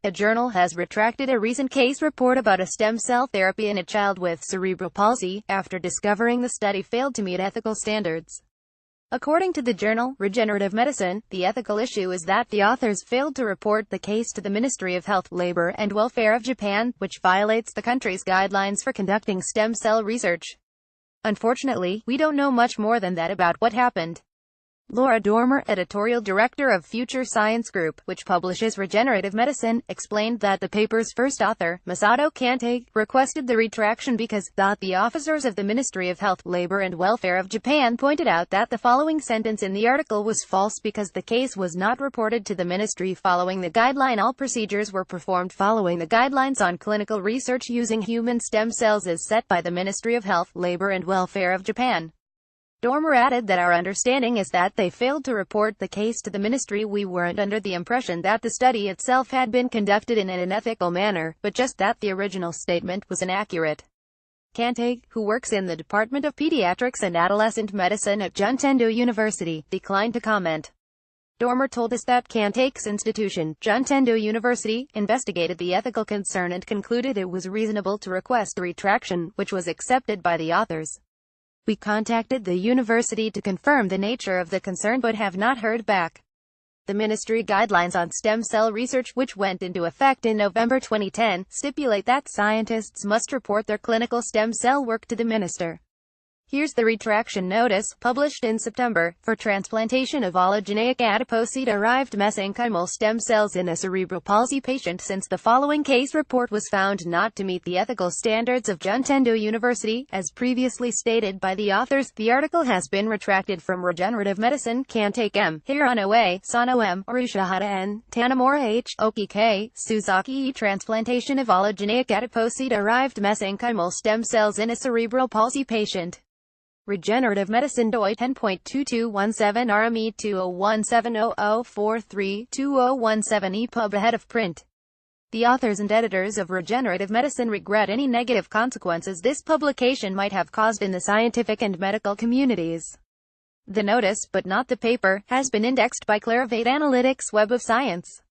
A journal has retracted a recent case report about a stem cell therapy in a child with cerebral palsy, after discovering the study failed to meet ethical standards. According to the journal, Regenerative Medicine, the ethical issue is that the authors failed to report the case to the Ministry of Health, Labor and Welfare of Japan, which violates the country's guidelines for conducting stem cell research. Unfortunately, we don't know much more than that about what happened. Laura Dormer, editorial director of Future Science Group, which publishes Regenerative Medicine, explained that the paper's first author, Masato Kante, requested the retraction because the officers of the Ministry of Health, Labor and Welfare of Japan pointed out that the following sentence in the article was false because the case was not reported to the ministry following the guideline. All procedures were performed following the guidelines on clinical research using human stem cells as set by the Ministry of Health, Labor and Welfare of Japan. Dormer added that our understanding is that they failed to report the case to the ministry. We weren't under the impression that the study itself had been conducted in an unethical manner, but just that the original statement was inaccurate. Kante, who works in the Department of Pediatrics and Adolescent Medicine at Juntendo University, declined to comment. Dormer told us that Kante's institution, Juntendo University, investigated the ethical concern and concluded it was reasonable to request a retraction, which was accepted by the authors. We contacted the university to confirm the nature of the concern but have not heard back. The ministry guidelines on stem cell research, which went into effect in November 2010, stipulate that scientists must report their clinical stem cell work to the minister. Here's the retraction notice, published in September, for transplantation of allogeneic adipocyte-derived mesenchymal stem cells in a cerebral palsy patient. Since the following case report was found not to meet the ethical standards of Juntendo University, as previously stated by the authors, the article has been retracted from Regenerative Medicine. Kante M, Hirano A, Sano M, Arushihara N, Tanamura H, Oki K, Suzaki E. Transplantation of allogeneic adipocyte-derived mesenchymal stem cells in a cerebral palsy patient. Regenerative Medicine DOI 10.2217 RME 20170043 2017 EPUB ahead of print. The authors and editors of Regenerative Medicine regret any negative consequences this publication might have caused in the scientific and medical communities. The notice, but not the paper, has been indexed by Clarivate Analytics Web of Science.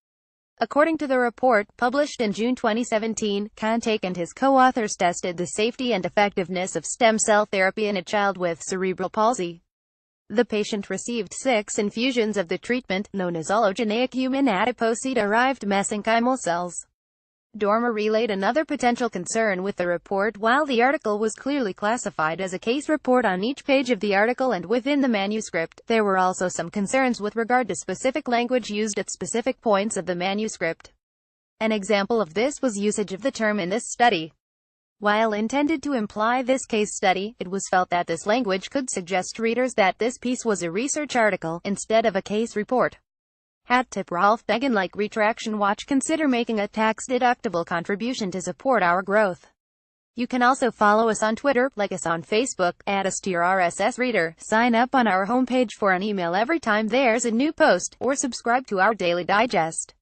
According to the report, published in June 2017, Kante and his co-authors tested the safety and effectiveness of stem cell therapy in a child with cerebral palsy. The patient received 6 infusions of the treatment, known as allogeneic human adipocyte-derived mesenchymal cells. Dormer relayed another potential concern with the report. While the article was clearly classified as a case report on each page of the article and within the manuscript, there were also some concerns with regard to specific language used at specific points of the manuscript. An example of this was usage of the term "in this study." While intended to imply this case study, it was felt that this language could suggest readers that this piece was a research article, instead of a case report. Hat tip: Ralph Began. Like retraction, watch, consider making a tax-deductible contribution to support our growth. You can also follow us on Twitter, like us on Facebook, add us to your RSS reader, sign up on our homepage for an email every time there's a new post, or subscribe to our daily digest.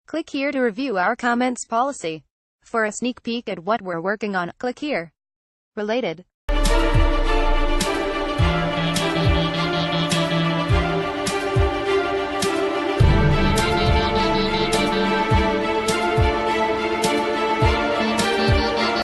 Click here to review our comments policy. For a sneak peek at what we're working on, click here. Related.